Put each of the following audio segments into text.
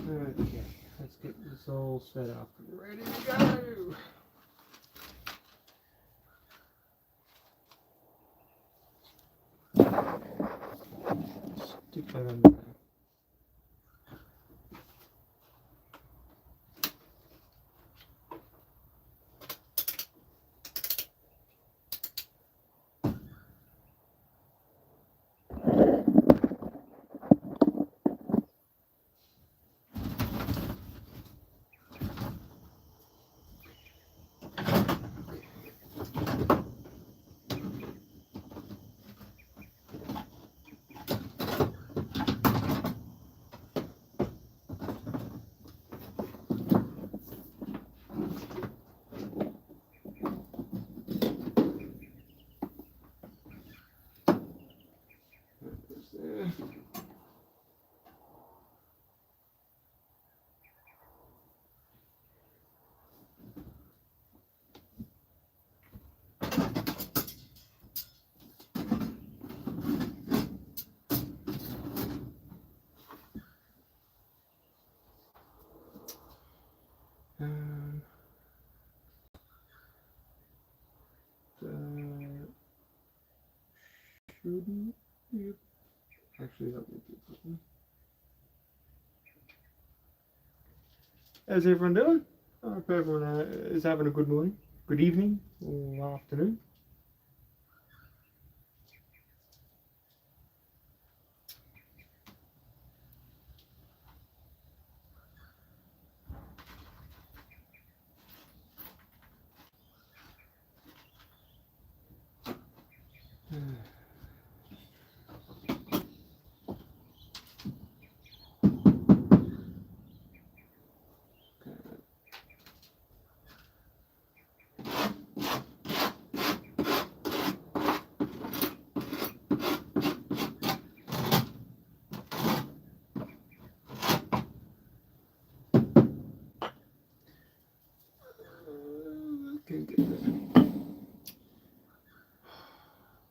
Okay, let's get this all set up and ready to go. Stick that on there. Shouldn't be. Actually, that would be a problem. How's everyone doing? I hope everyone is having a good morning, good evening, or afternoon.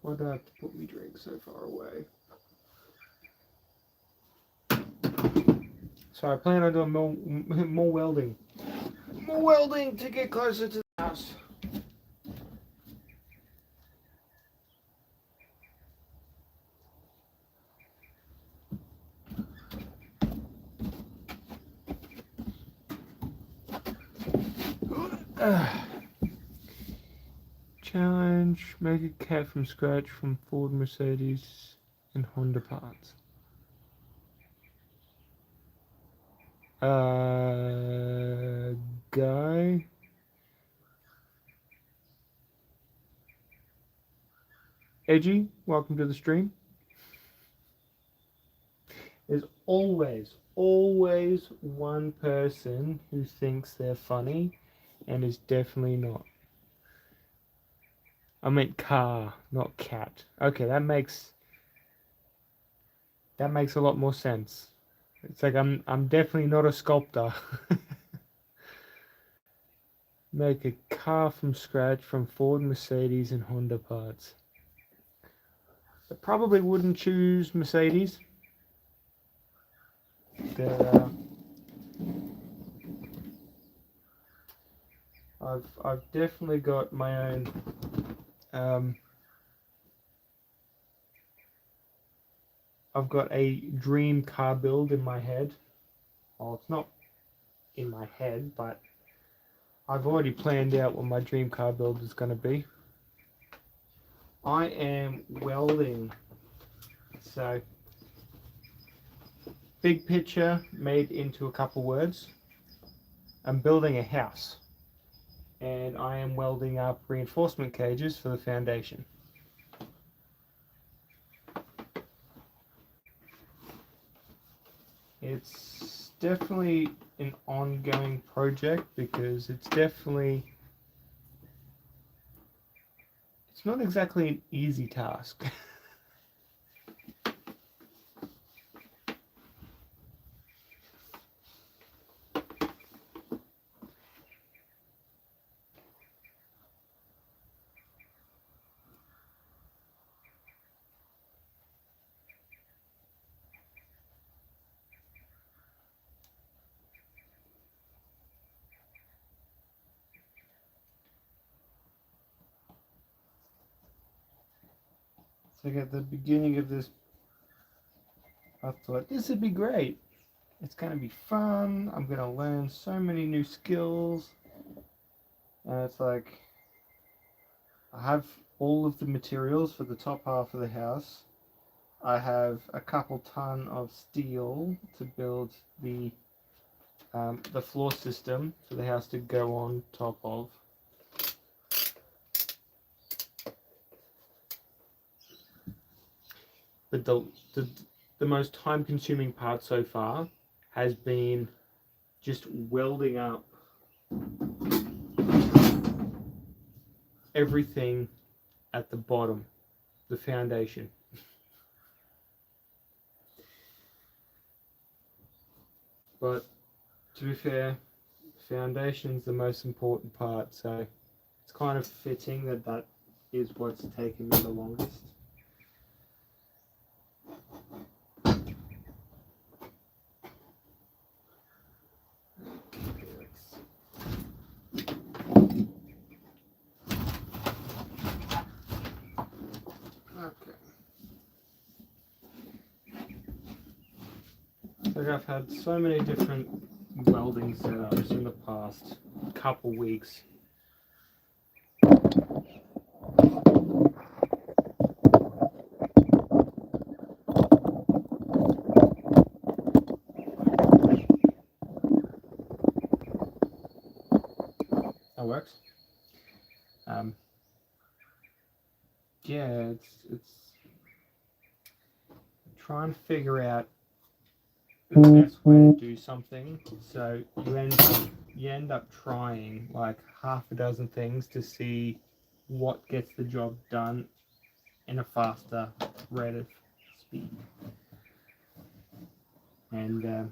Why do I have to put my drink so far away? So I plan on doing more welding. More welding to get closer to the house. Challenge, make a cat from scratch from Ford, Mercedes, and Honda parts. Guy. Edgy, welcome to the stream. There's always one person who thinks they're funny and is definitely not. I meant car, not cat. Okay, that makes a lot more sense. It's like I'm definitely not a sculptor. Make a car from scratch from Ford, Mercedes, and Honda parts. I probably wouldn't choose Mercedes. I've definitely got my own I've got a dream car build in my head. Well, it's not in my head, but I've already planned out what my dream car build is going to be. I am welding. So, big picture made into a couple words. I'm building a house. And I am welding up reinforcement cages for the foundation. It's definitely an ongoing project because it's not exactly an easy task. Like at the beginning of this, I thought this would be great. It's going to be fun. I'm going to learn so many new skills. And it's like, I have all of the materials for the top half of the house. I have a couple ton of steel to build the floor system for the house to go on top of. But the most time-consuming part so far has been just welding up everything at the bottom, the foundation. But to be fair, foundation's the most important part, so it's kind of fitting that that is what's taken me the longest. Like I've had so many different welding setups in the past couple weeks. That works. Yeah, it's trying to figure out the best way to do something. So you end up trying like half a dozen things to see what gets the job done in a faster rate of speed. And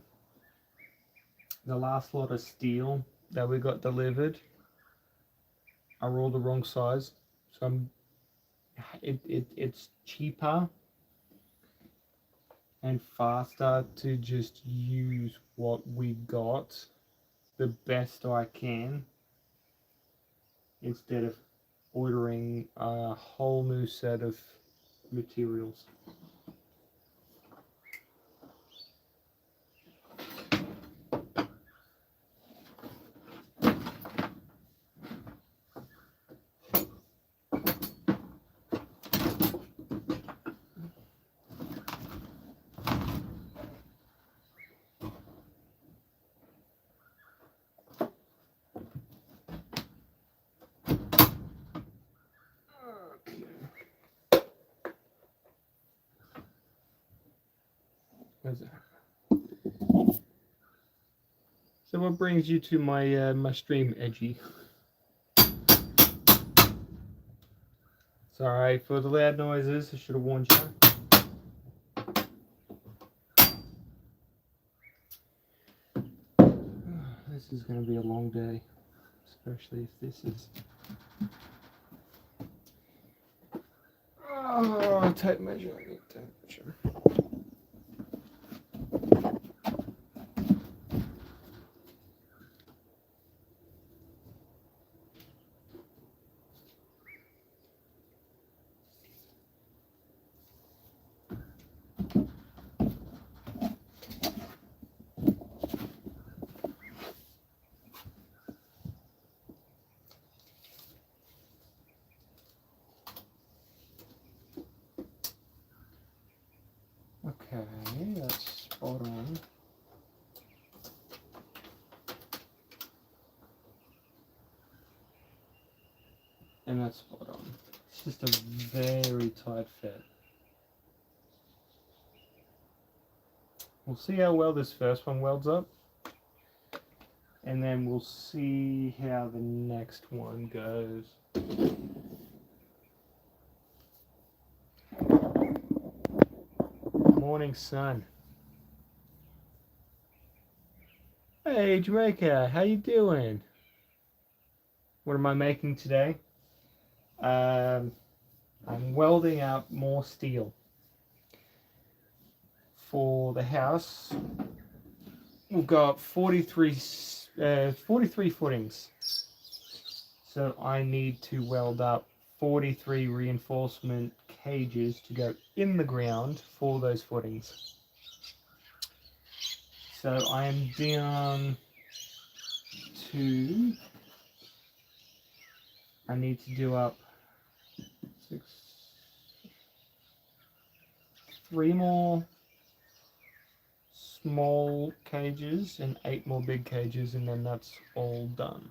the last lot of steel that we got delivered are all the wrong size, so it's cheaper and faster to just use what we got the best I can instead of ordering a whole new set of materials. So what brings you to my my stream, Edgy? Sorry for the loud noises, I should have warned you. This is going to be a long day, especially if this is... Oh, tape measure, I need tape measure. Okay, that's spot on. And that's spot on. It's just a very tight fit. We'll see how well this first one welds up. And then we'll see how the next one goes. Morning sun. Hey Jamaica, how you doing? What am I making today? I'm welding out more steel for the house. We'll go up 43 footings. So I need to weld up 43 reinforcement cages to go in the ground for those footings. So I am down to, I need to do up 3 more small cages and 8 more big cages, and then that's all done.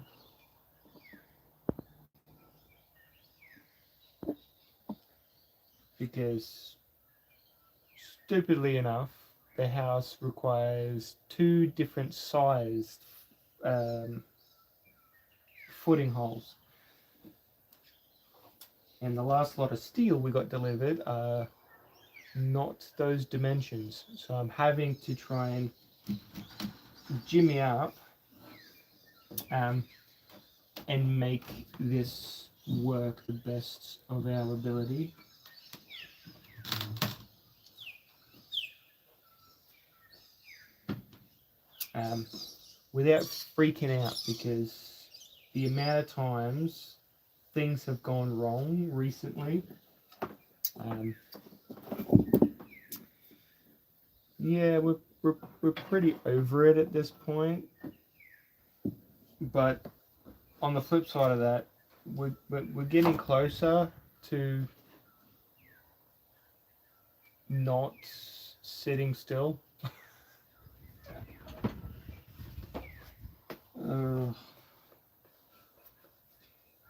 Because stupidly enough, the house requires 2 different sized footing holes, and the last lot of steel we got delivered are not those dimensions, so I'm having to try and jimmy up and make this work the best of our ability. Without freaking out, because the amount of times things have gone wrong recently, yeah, we're pretty over it at this point. But on the flip side of that, we're getting closer to not sitting still.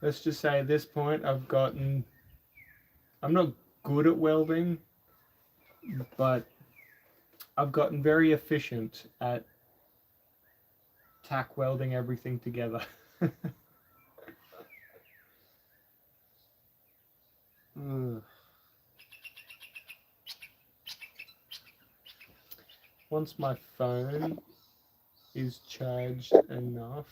Let's just say at this point I'm not good at welding, but I've gotten very efficient at tack welding everything together. Once my phone is charged enough,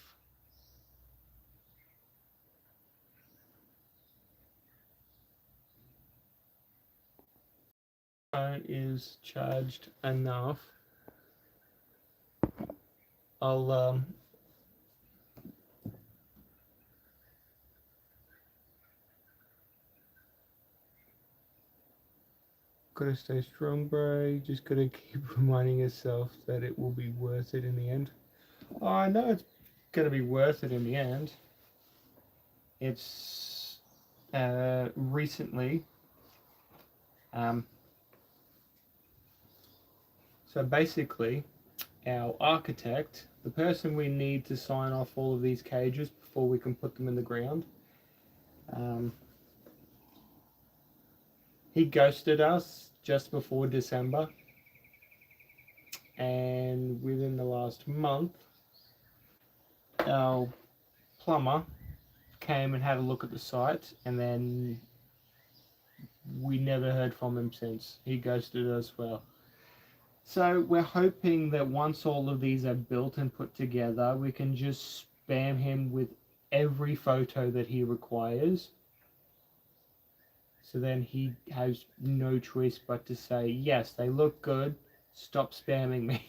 I'll gotta stay strong, bro. Just gotta keep reminding yourself that it will be worth it in the end. Oh, I know it's gonna be worth it in the end. It's recently. So basically, our architect, the person we need to sign off all of these cages before we can put them in the ground, he ghosted us just before December, and within the last month, our plumber came and had a look at the site, and then we never heard from him since. He ghosted us well. So we're hoping that once all of these are built and put together, we can just spam him with every photo that he requires. So then he has no choice but to say, yes, they look good, stop spamming me.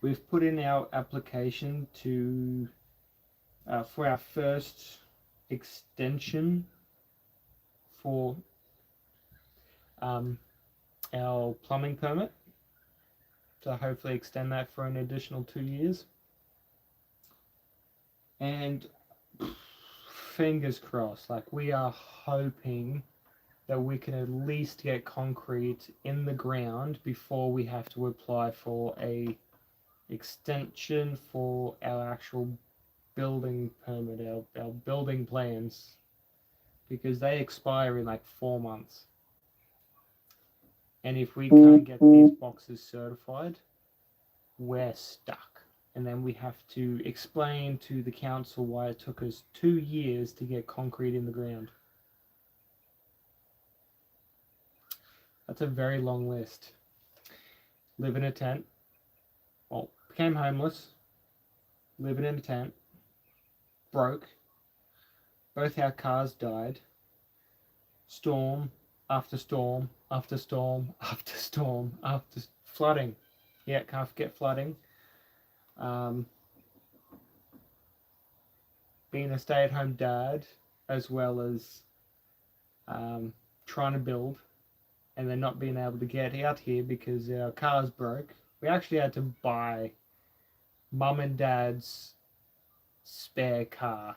We've put in our application to for our first extension for our plumbing permit, to hopefully extend that for an additional 2 years. And fingers crossed, like we are hoping that we can at least get concrete in the ground before we have to apply for a extension for our actual building permit, our building plans, because they expire in like 4 months. And if we can't get these boxes certified, we're stuck. And then we have to explain to the council why it took us 2 years to get concrete in the ground. That's a very long list. Live in a tent. Well, became homeless. Living in a tent. Broke. Both our cars died. Storm after storm after storm after storm after flooding. Yeah, can't forget flooding. Being a stay-at-home dad, as well as trying to build, and then not being able to get out here because our cars broke. We actually had to buy mum and dad's spare car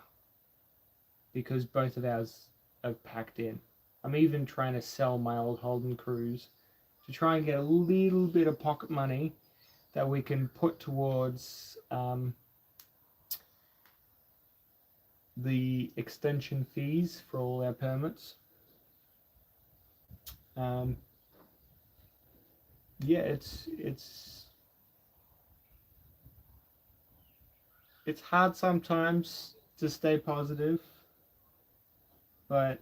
because both of ours are packed in. I'm even trying to sell my old Holden Cruise to try and get a little bit of pocket money that we can put towards the extension fees for all our permits. Yeah, it's hard sometimes to stay positive, but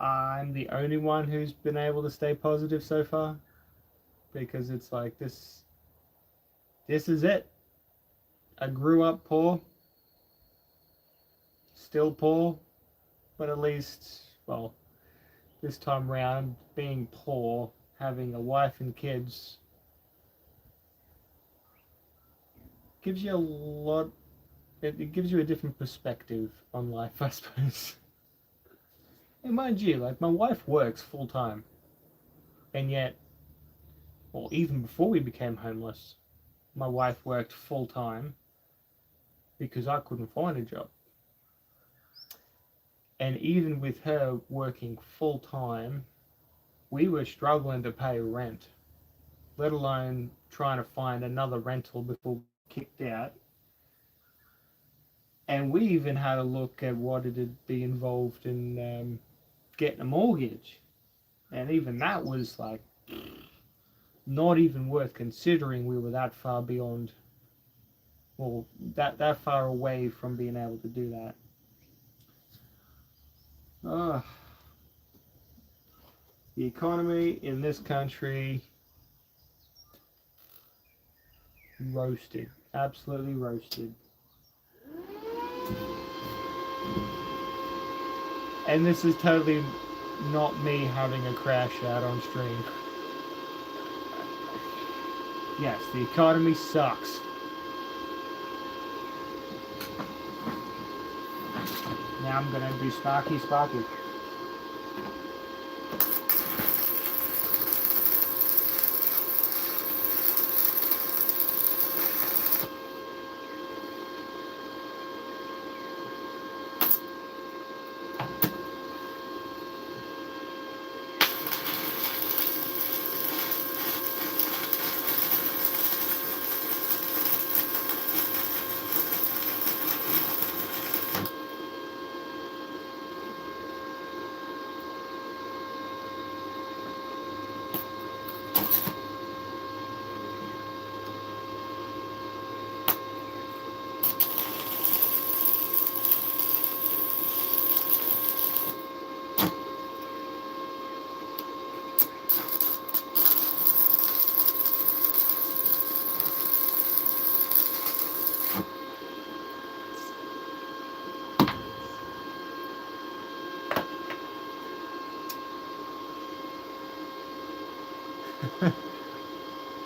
I'm the only one who's been able to stay positive so far, because it's like this is it. I grew up poor, still poor, but at least, well, this time round, being poor, having a wife and kids, gives you a lot, it gives you a different perspective on life, I suppose. And mind you, like, my wife works full time, and yet, well, even before we became homeless, my wife worked full time because I couldn't find a job. And even with her working full time, we were struggling to pay rent, let alone trying to find another rental before we kicked out. And we even had a look at what it'd be involved in getting a mortgage. And even that was like not even worth considering. We were that far beyond, well, that far away from being able to do that. The economy in this country, roasted, absolutely roasted. And this is totally not me having a crash out on stream. Yes, the economy sucks. Now I'm gonna do Sparky.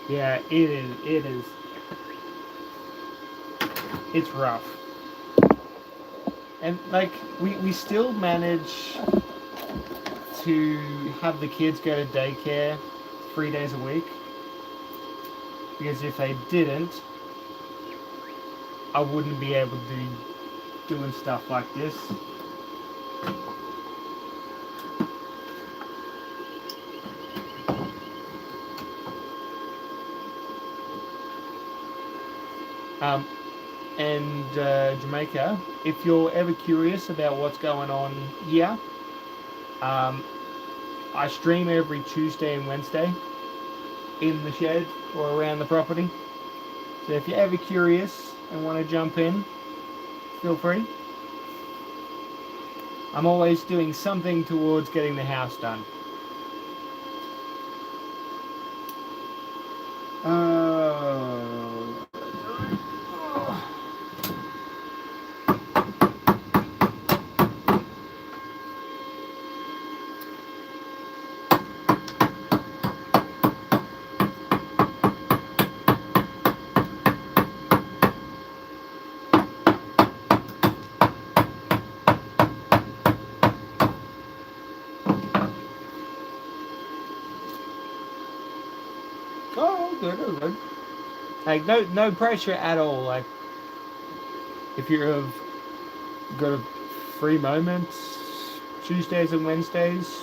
Yeah, it is. It's rough. And like we still manage to have the kids go to daycare 3 days a week. Because if they didn't, I wouldn't be able to be doing stuff like this. and Jamaica. If you're ever curious about what's going on here, I stream every Tuesday and Wednesday in the shed or around the property. So if you're ever curious and want to jump in, feel free. I'm always doing something towards getting the house done. Oh, good, oh, good. Like no pressure at all. Like if you've got a free moment, Tuesdays and Wednesdays,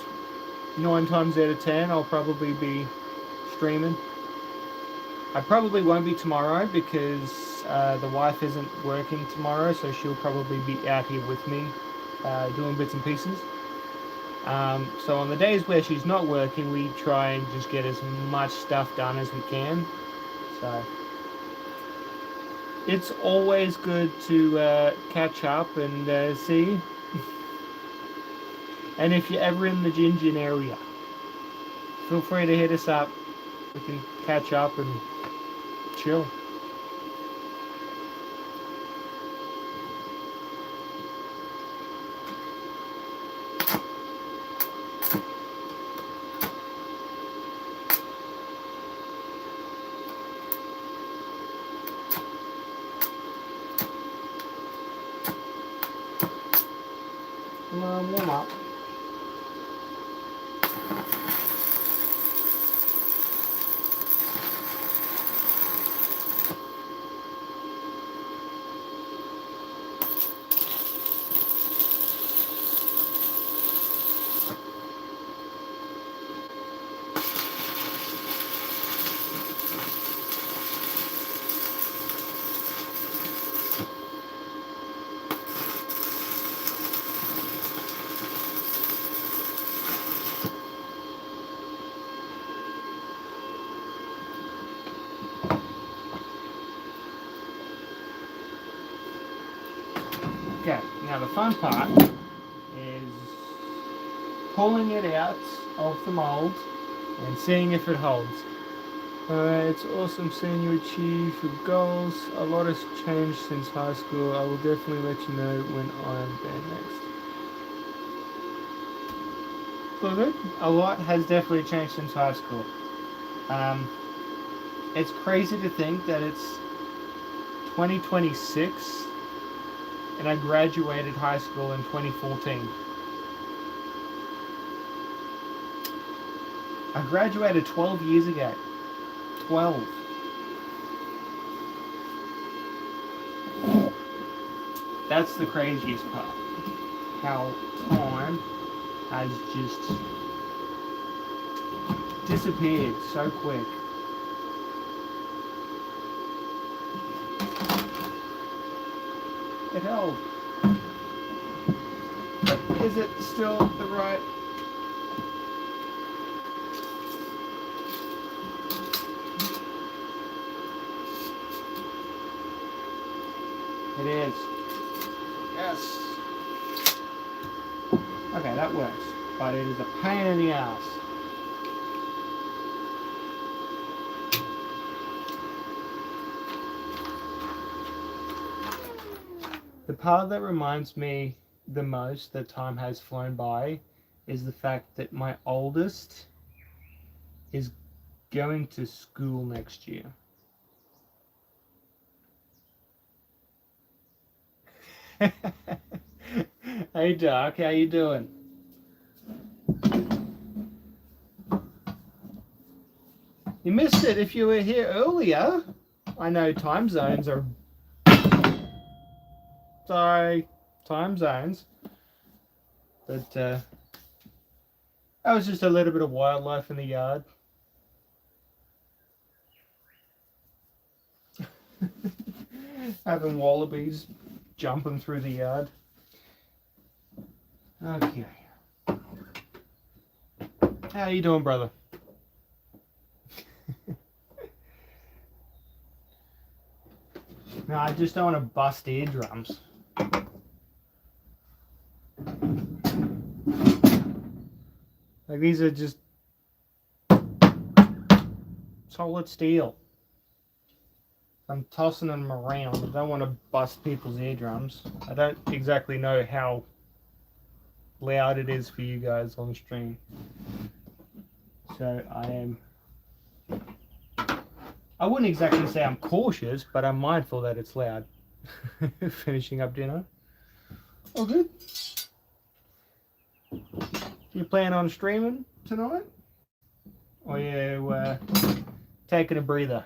9 times out of 10, I'll probably be streaming. I probably won't be tomorrow because the wife isn't working tomorrow, so she'll probably be out here with me doing bits and pieces. So on the days where she's not working, we try and just get as much stuff done as we can. So it's always good to catch up and see. And if you're ever in the Gingin area, feel free to hit us up. We can catch up and chill. Come on, warm up. Okay, now the fun part is pulling it out of the mold and seeing if it holds. It's awesome seeing you achieve your goals. A lot has changed since high school. I will definitely let you know when I am there next. So good. A lot has definitely changed since high school. It's crazy to think that it's 2026 and I graduated high school in 2014. I graduated 12 years ago. 12. That's the craziest part. How time has just disappeared so quick. It held. But is it still the right? It is. Yes. Okay, that works. But it is a pain in the ass. The part that reminds me the most that time has flown by is the fact that my oldest is going to school next year. Hey Doc, how you doing? You missed it if you were here earlier. I know time zones are... Sorry, time zones. But that was just a little bit of wildlife in the yard. Having wallabies jumping through the yard. Okay. How you doing, brother? No, I just don't want to bust eardrums. Like, these are just solid steel. I'm tossing them around. I don't want to bust people's eardrums. I don't exactly know how loud it is for you guys on stream. So I wouldn't exactly say I'm cautious, but I'm mindful that it's loud. Finishing up dinner. All good. You plan on streaming tonight? Or you taking a breather?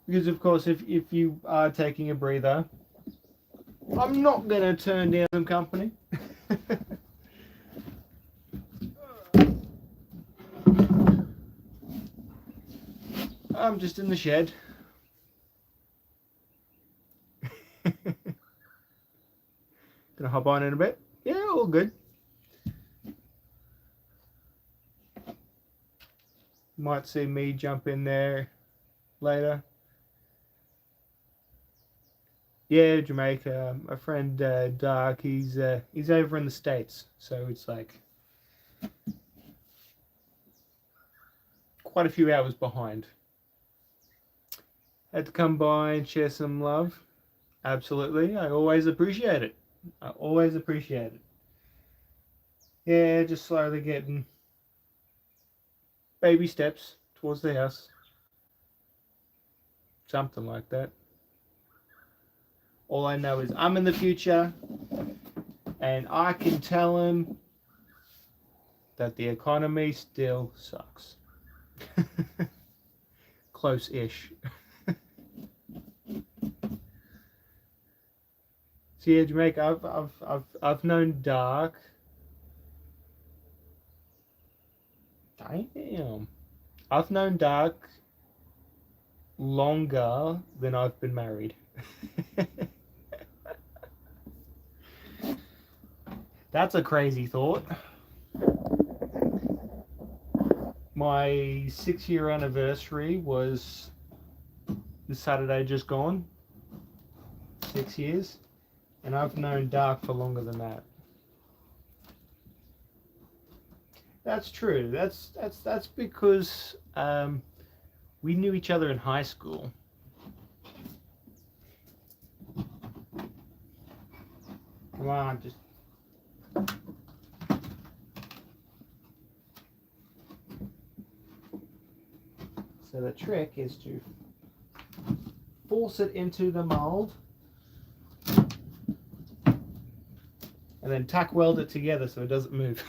Because of course, if you are taking a breather, I'm not going to turn down some company. I'm just in the shed. Gonna hop on in a bit. Yeah, all good. Might see me jump in there later. Yeah, Jamaica. My friend Dark, he's over in the States, so it's like quite a few hours behind. Had to come by and share some love. Absolutely, I always appreciate it. I always appreciate it. Yeah, just slowly getting baby steps towards the house. Something like that. All I know is I'm in the future, and I can tell him that the economy still sucks. Close-ish. So yeah, Jamaica, I've known Dark. Damn. I've known Dark longer than I've been married. That's a crazy thought. My 6-year anniversary was the Saturday just gone. 6 years. And I've known Dark for longer than that. That's true. That's because we knew each other in high school. Come on, just. So the trick is to force it into the mold and then tack weld it together so it doesn't move.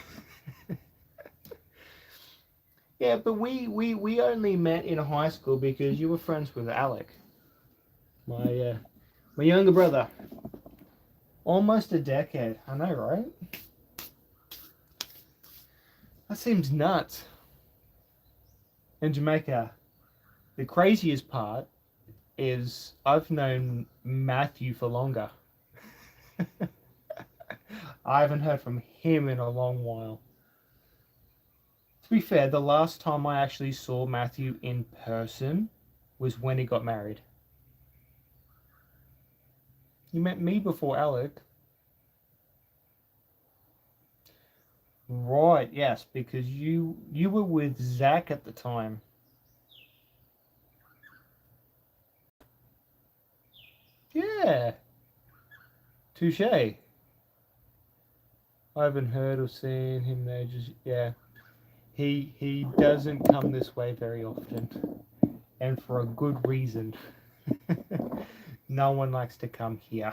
Yeah, but we only met in high school because you were friends with Alec, my younger brother. Almost a decade. I know, right? That seems nuts. In Jamaica, the craziest part is I've known Matthew for longer. I haven't heard from him in a long while. To be fair, the last time I actually saw Matthew in person was when he got married. You met me before Alec. Right, yes, because you were with Zach at the time. Yeah. Touche. I haven't heard or seen him there just yeah. He doesn't come this way very often. And for a good reason. No one likes to come here.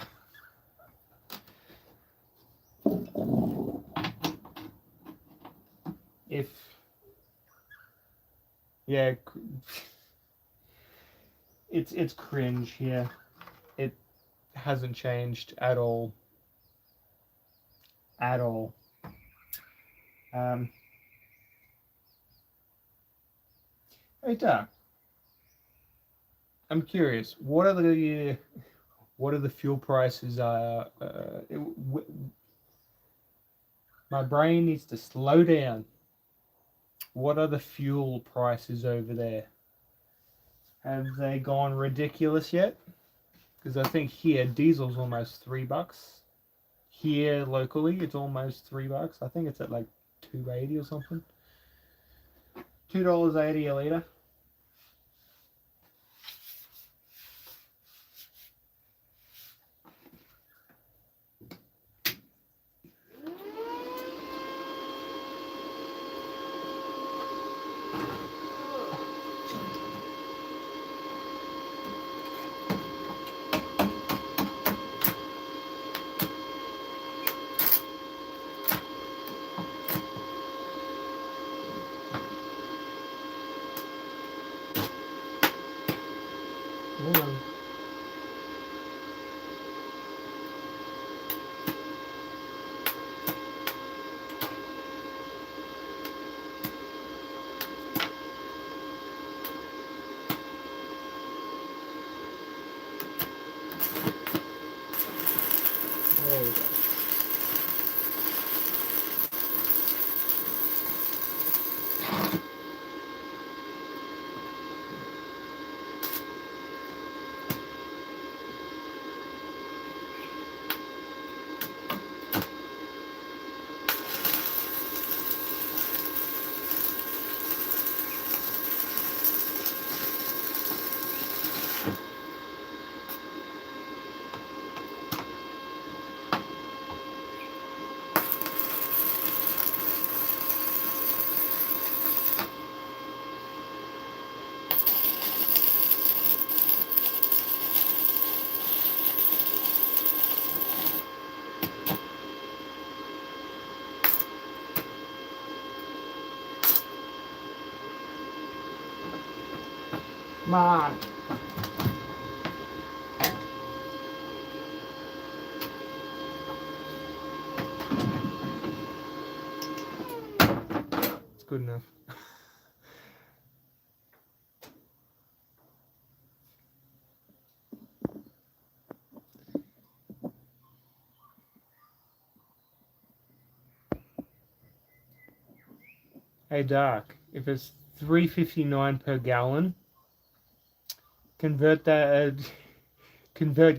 If yeah, it's cringe here. It hasn't changed at all. At all. Hey Doc. I'm curious. What are the fuel prices? My brain needs to slow down. What are the fuel prices over there? Have they gone ridiculous yet? Because I think here diesel's almost $3. Here locally, it's almost $3. I think it's at like $2.80 or something. $2.80 a litre. There we go. Come on. It's good enough. Hey Dark, if it's $3.59 per gallon, convert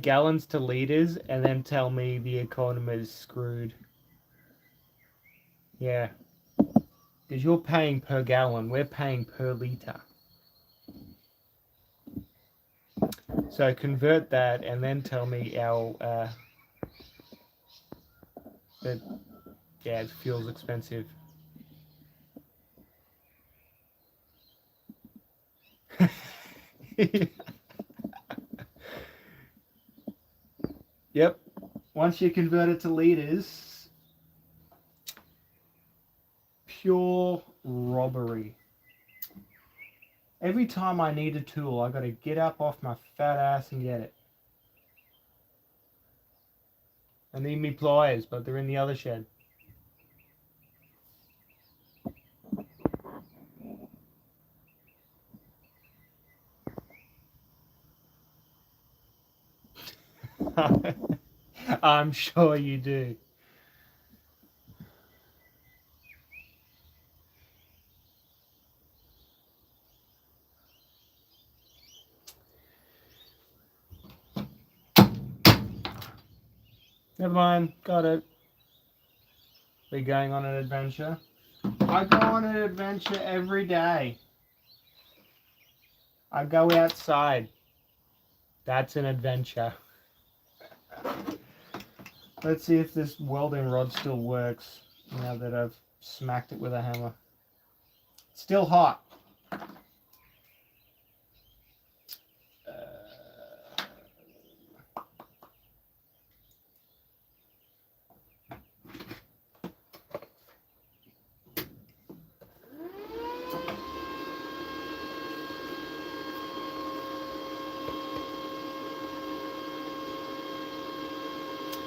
gallons to liters, and then tell me the economy is screwed. Yeah, because you're paying per gallon, we're paying per liter. So convert that, and then tell me our the fuel's expensive. Yep. Once you convert it to liters, pure robbery. Every time I need a tool, I got to get up off my fat ass and get it. I need me pliers, but they're in the other shed. I'm sure you do. Never mind, got it. We're going on an adventure. I go on an adventure every day. I go outside. That's an adventure. Let's see if this welding rod still works now that I've smacked it with a hammer. It's still hot.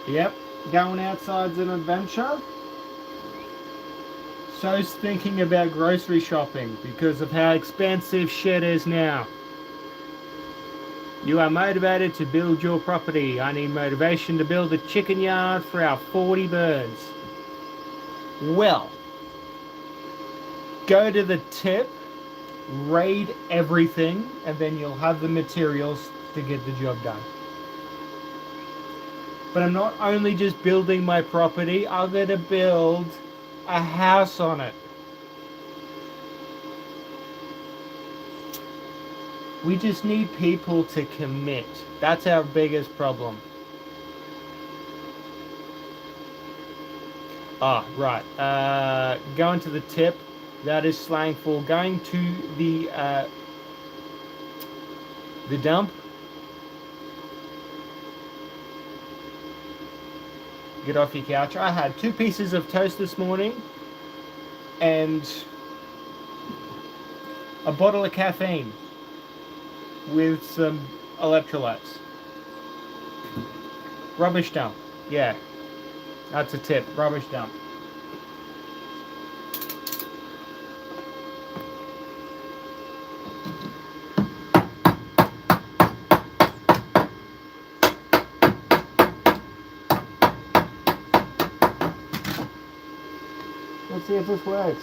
Yep, going outside's an adventure. So's thinking about grocery shopping because of how expensive shit is now. You are motivated to build your property. I need motivation to build a chicken yard for our 40 birds. Well, go to the tip, raid everything, and then you'll have the materials to get the job done. But I'm not only just building my property, I'm going to build a house on it. We just need people to commit. That's our biggest problem. Ah, right. Going to the tip. That is slang for going to the dump. Get off your couch. I had 2 pieces of toast this morning and a bottle of caffeine with some electrolytes. Rubbish dump. Yeah, that's a tip. Rubbish dump. Let's see if this works.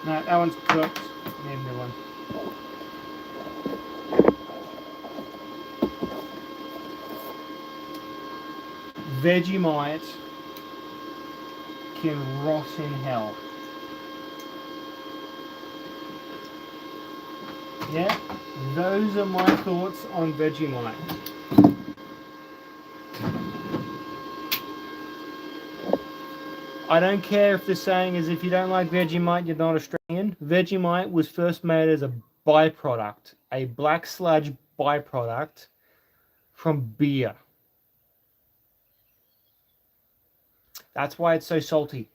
No, that one's cooked. Need a new one. Vegemite can rot in hell. Yeah, those are my thoughts on Vegemite. I don't care if the saying is if you don't like Vegemite, you're not Australian. Vegemite was first made as a byproduct, a black sludge byproduct from beer. That's why it's so salty.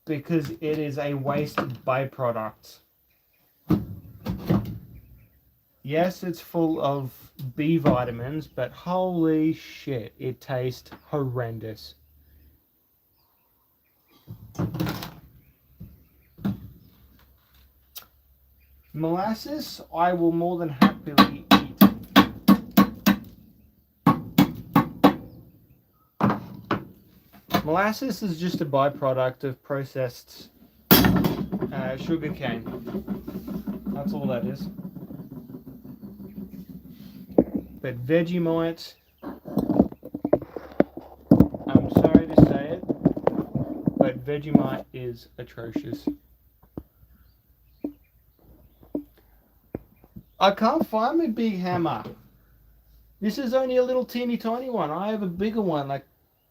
Because it is a waste byproduct. Yes, it's full of B vitamins, but holy shit, it tastes horrendous. Molasses, I will more than happily eat. Molasses is just a byproduct of processed sugar cane. That's all that is. But Vegemite, I'm sorry to say it, but Vegemite is atrocious. I can't find my big hammer. This is only a little teeny tiny one. I have a bigger one, like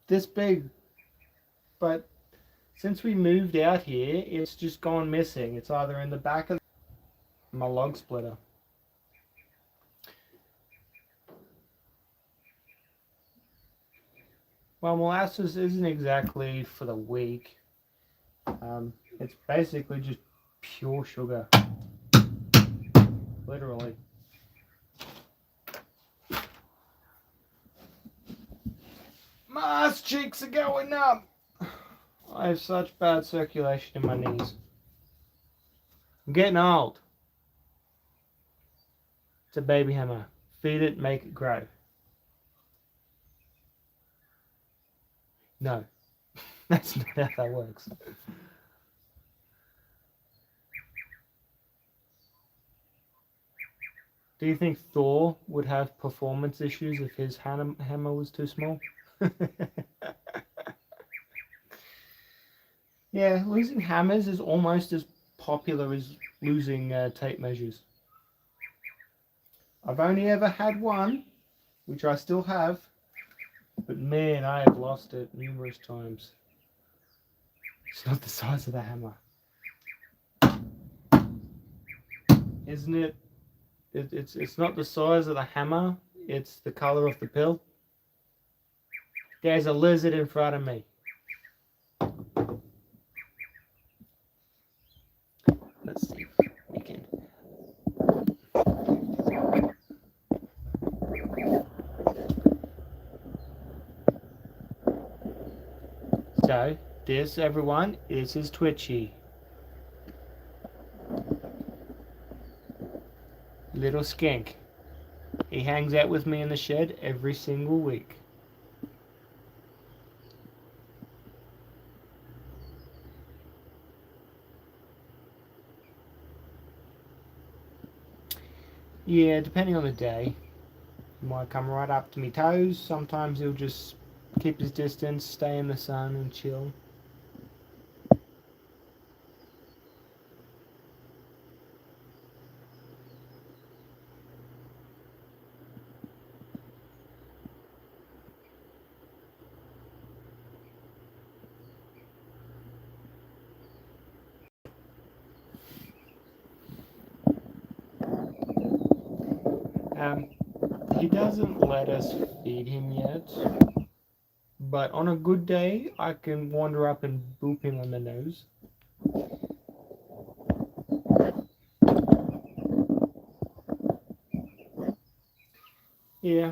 this big. But since we moved out here, it's just gone missing. It's either in the back of my log splitter. Well, molasses isn't exactly for the weak. It's basically just pure sugar. Literally. My ass cheeks are going up. I have such bad circulation in my knees. I'm getting old. It's a baby hammer. Feed it, make it grow. No, that's not how that works. Do you think Thor would have performance issues if his hammer was too small? Yeah, losing hammers is almost as popular as losing tape measures. I've only ever had one, which I still have, but man, I have lost it numerous times. It's not the size of the hammer. Isn't it? It's not the size of the hammer, it's the color of the pill. There's a lizard in front of me. Let's see if we can. So, this, everyone, is his Twitchy. Little skink. He hangs out with me in the shed every single week. Yeah, depending on the day. He might come right up to me toes. Sometimes he'll just keep his distance, stay in the sun and chill. He doesn't let us feed him yet, but on a good day, I can wander up and boop him on the nose. Yeah.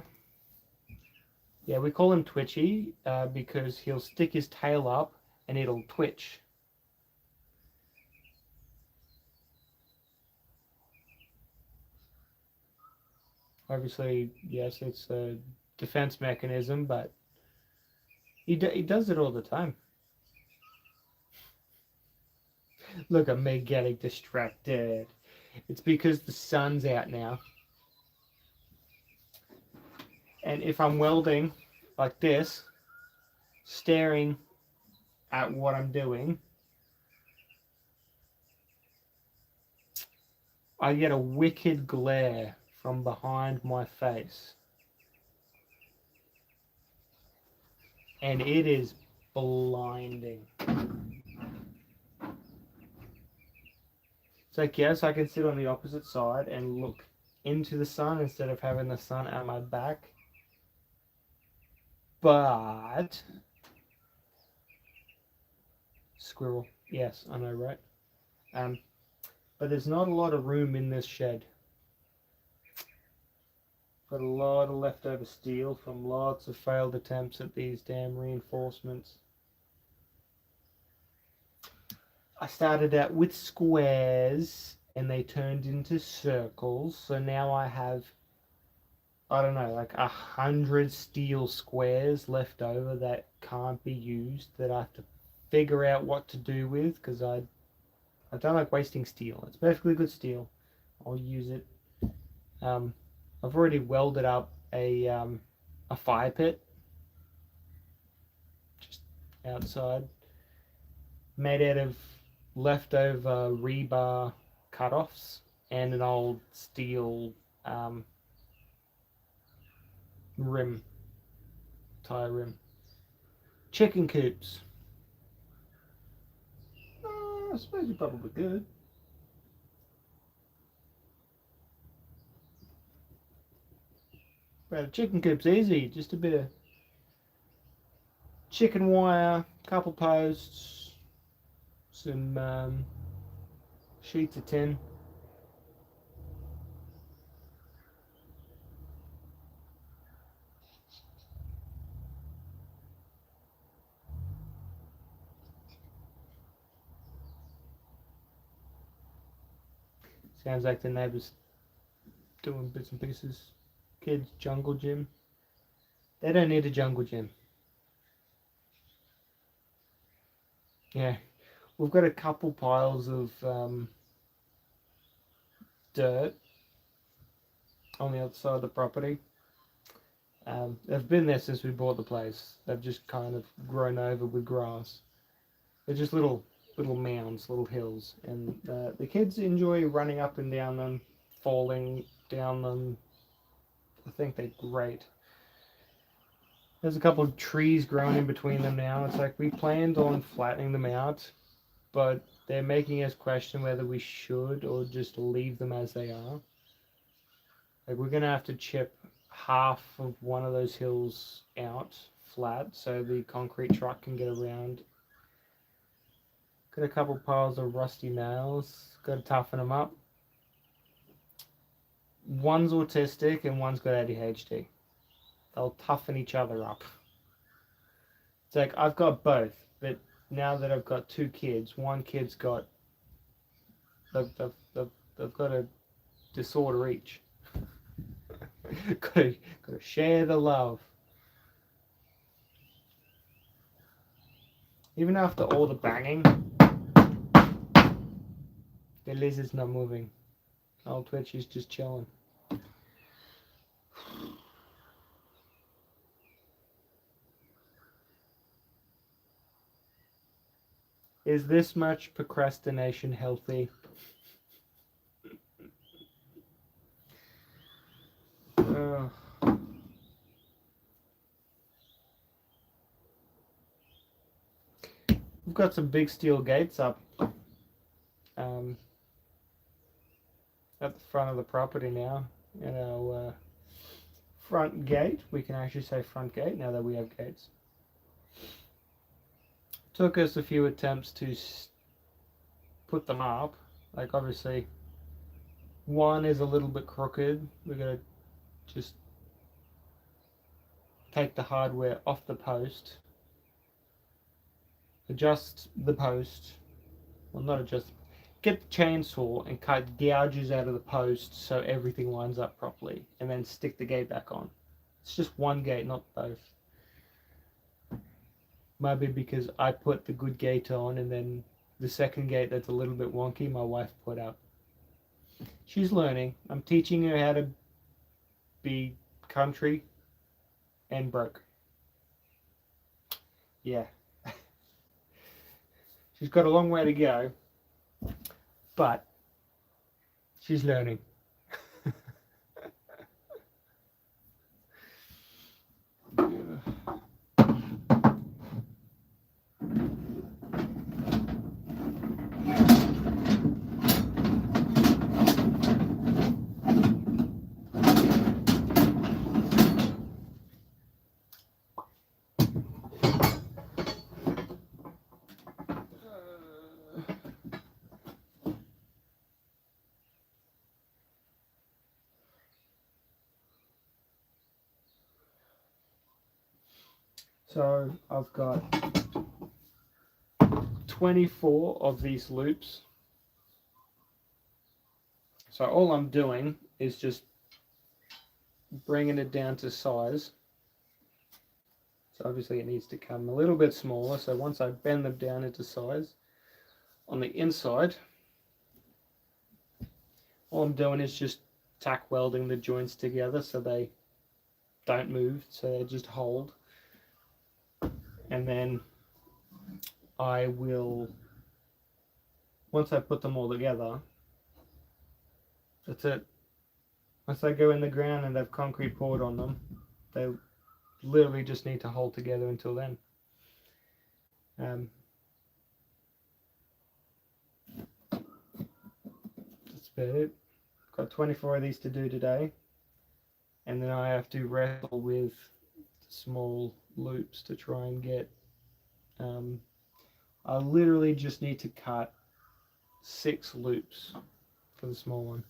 Yeah, we call him Twitchy because he'll stick his tail up and it'll twitch. Obviously, yes, it's a defense mechanism, but he does it all the time. Look at me getting distracted. It's because the sun's out now. And if I'm welding like this, staring at what I'm doing, I get a wicked glare from behind my face. And it is blinding. It's like, yes, I can sit on the opposite side and look into the sun instead of having the sun at my back. But squirrel, yes, I know, right? But there's not a lot of room in this shed. Got a lot of leftover steel from lots of failed attempts at these damn reinforcements. I started out with squares and they turned into circles, so now I have, I don't know, like 100 steel squares left over that can't be used, that I have to figure out what to do with, because I don't like wasting steel. It's perfectly good steel. I'll use it. I've already welded up a fire pit just outside, made out of leftover rebar cut-offs and an old steel rim, tire rim. Chicken coops. I suppose you probably could. But a chicken coop's easy. Just a bit of chicken wire, couple posts, some sheets of tin. Sounds like the neighbours doing bits and pieces. Kids, jungle gym. They don't need a jungle gym. Yeah, we've got a couple piles of dirt on the other side of the property. They've been there since we bought the place. They've just kind of grown over with grass. They're just little mounds, little hills, and the kids enjoy running up and down them, falling down them. I think they're great. There's a couple of trees growing in between them now. It's like we planned on flattening them out, but they're making us question whether we should or just leave them as they are. Like we're gonna have to chip half of one of those hills out flat so the concrete truck can get around. Got a couple piles of rusty nails. Got to toughen them up. One's autistic and one's got ADHD. They'll toughen each other up. It's like I've got both, but now that I've got two kids, one kid's got they've got a disorder each. gotta share the love. Even after all the banging, the lizard's not moving. Old Twitch is just chilling. Is this much procrastination healthy? We've got some big steel gates up at the front of the property now. And our front gate, we can actually say front gate now that we have gates. Took us a few attempts to put them up. Like obviously one is a little bit crooked. We're going to just take the hardware off the post, adjust the post, well not adjust, get the chainsaw and cut gouges out of the post so everything lines up properly, and then stick the gate back on. It's just one gate, not both. Maybe because I put the good gate on and then the second gate that's a little bit wonky, my wife put up. She's learning. I'm teaching her how to be country and broke. Yeah. She's got a long way to go, but she's learning. So I've got 24 of these loops. So all I'm doing is just bringing it down to size. So obviously it needs to come a little bit smaller. So once I bend them down into size, on the inside, all I'm doing is just tack welding the joints together so they don't move, so they just hold. And then I will, once I put them all together, that's it. Once they go in the ground and they've concrete poured on them, they literally just need to hold together until then. That's about it. Got 24 of these to do today, and then I have to wrestle with small loops to try and get. I literally just need to cut 6 loops for the small one.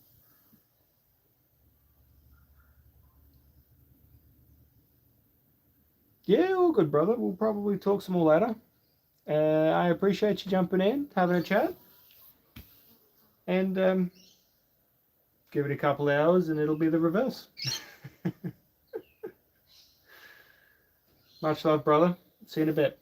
Yeah, all good, brother. We'll probably talk some more later. I appreciate you jumping in, having a chat, and give it a couple hours and it'll be the reverse. Much love, brother. See you in a bit.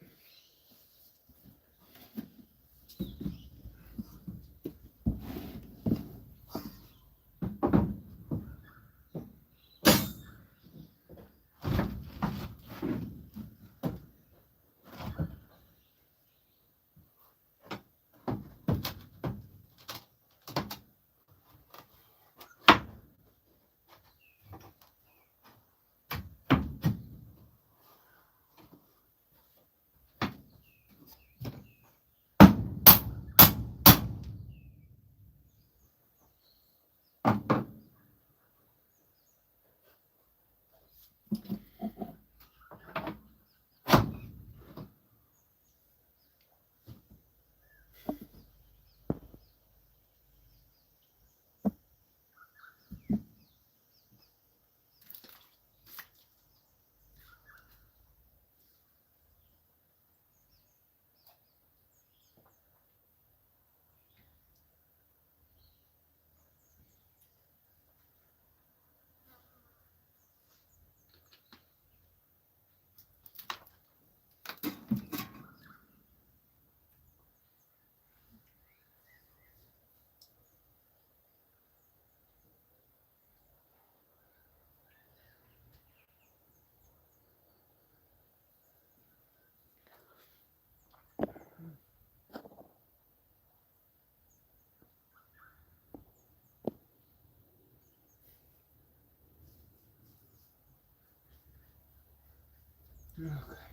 Okay.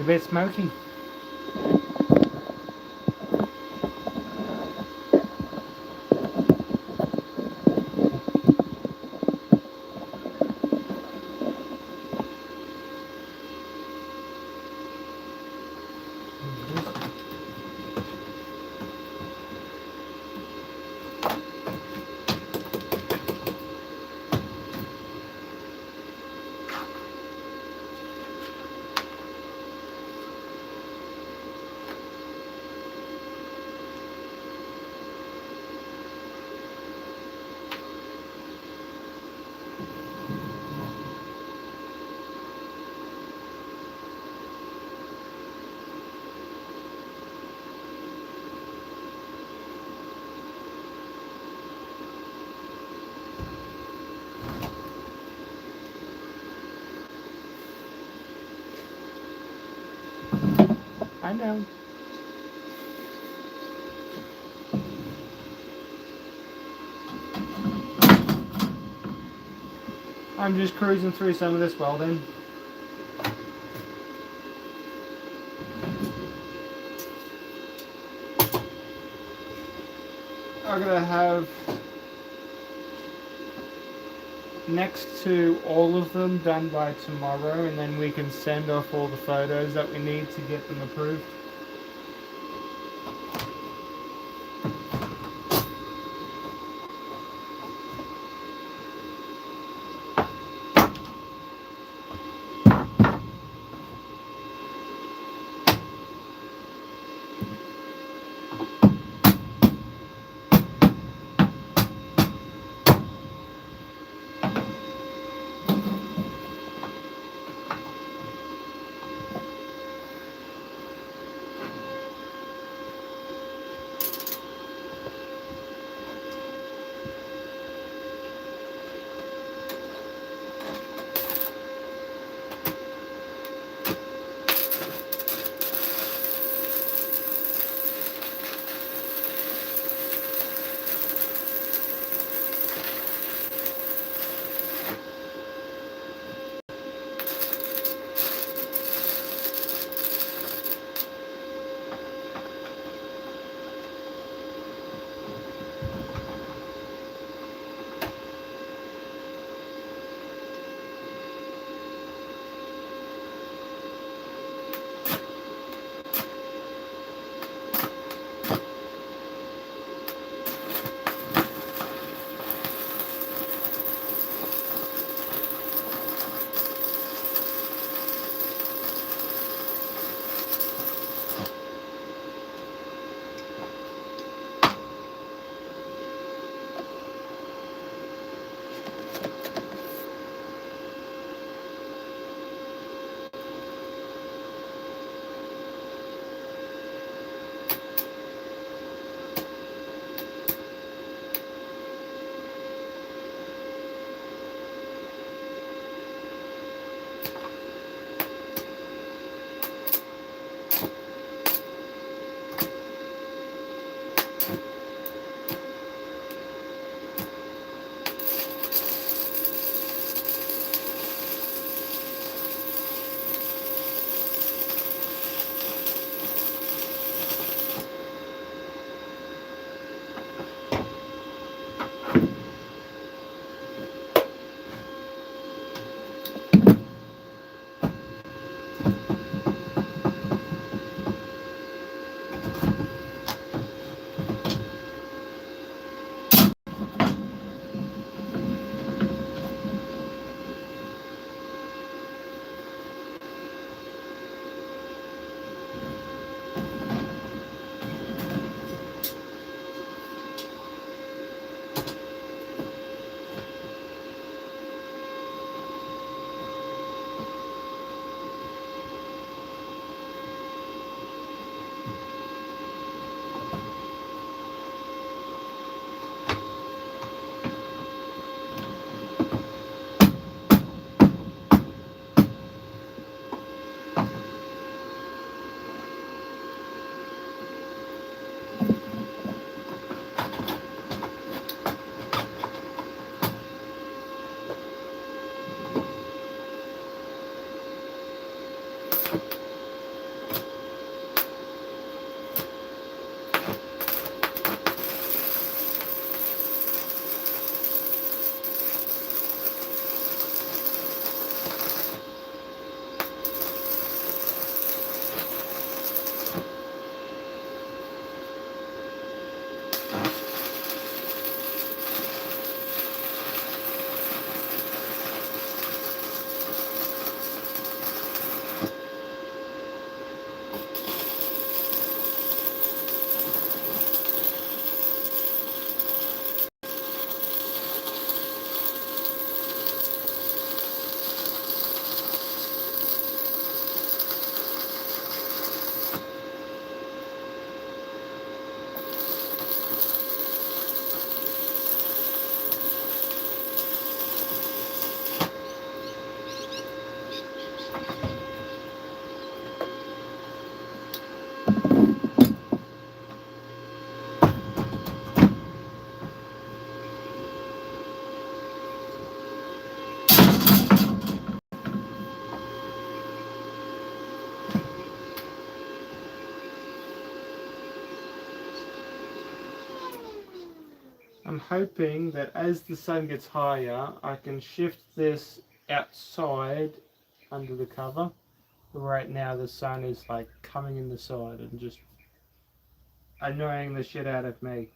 a bit smoky. I know. I'm just cruising through some of this welding. I'm gonna have next to all of them done by tomorrow, and then we can send off all the photos that we need to get them approved. I'm hoping that as the sun gets higher, I can shift this outside under the cover. Right now the sun is like coming in the side and just annoying the shit out of me.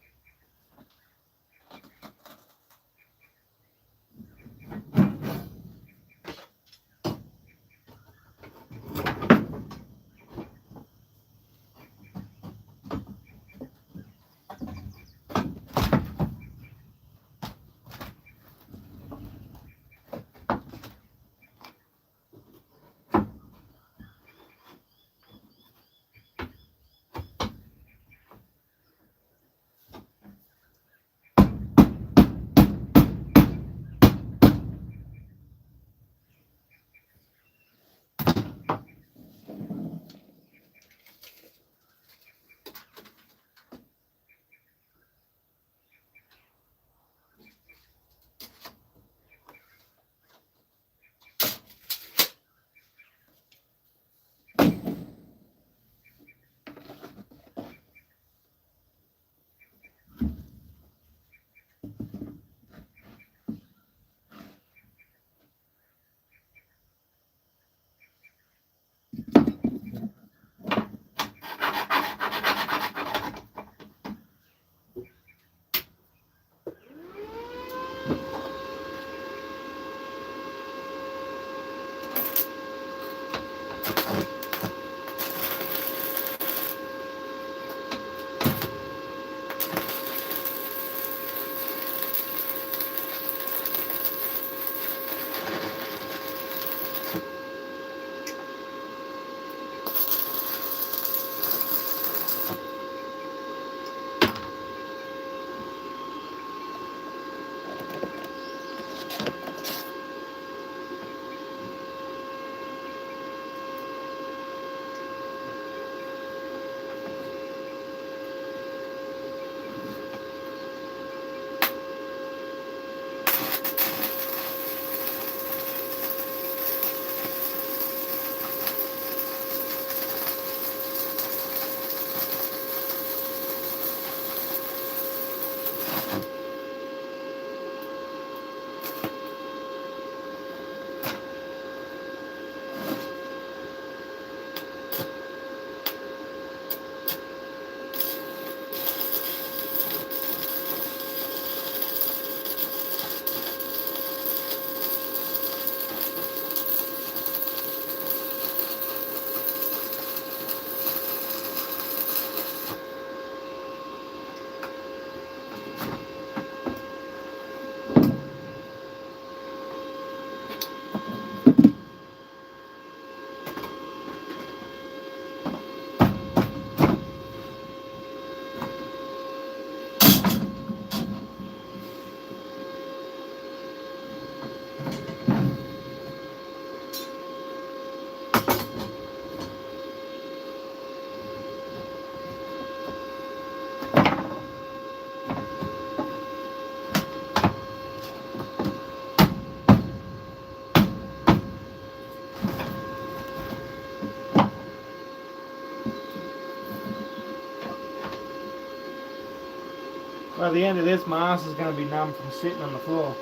By the end of this, my ass is going to be numb from sitting on the floor.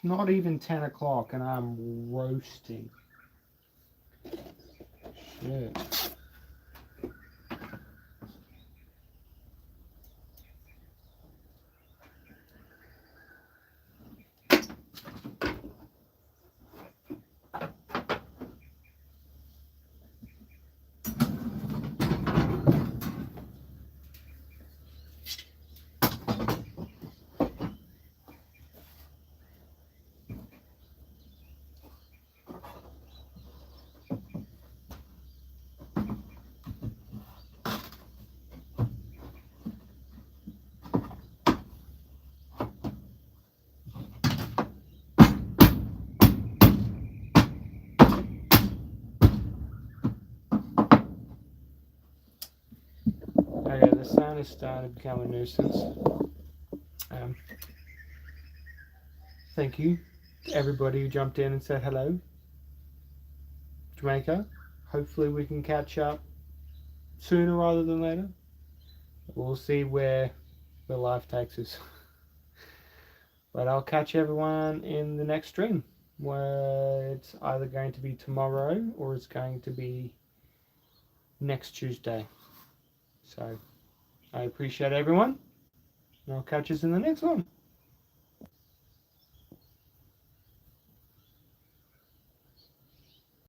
not even 10 o'clock and I'm roasting. Shit. Okay, the sound is starting to become a nuisance. Thank you to everybody who jumped in and said hello. Jamaica, hopefully we can catch up sooner rather than later. We'll see where life takes us. But I'll catch everyone in the next stream, where it's either going to be tomorrow or it's going to be next Tuesday. So I appreciate everyone, and I'll catch us in the next one.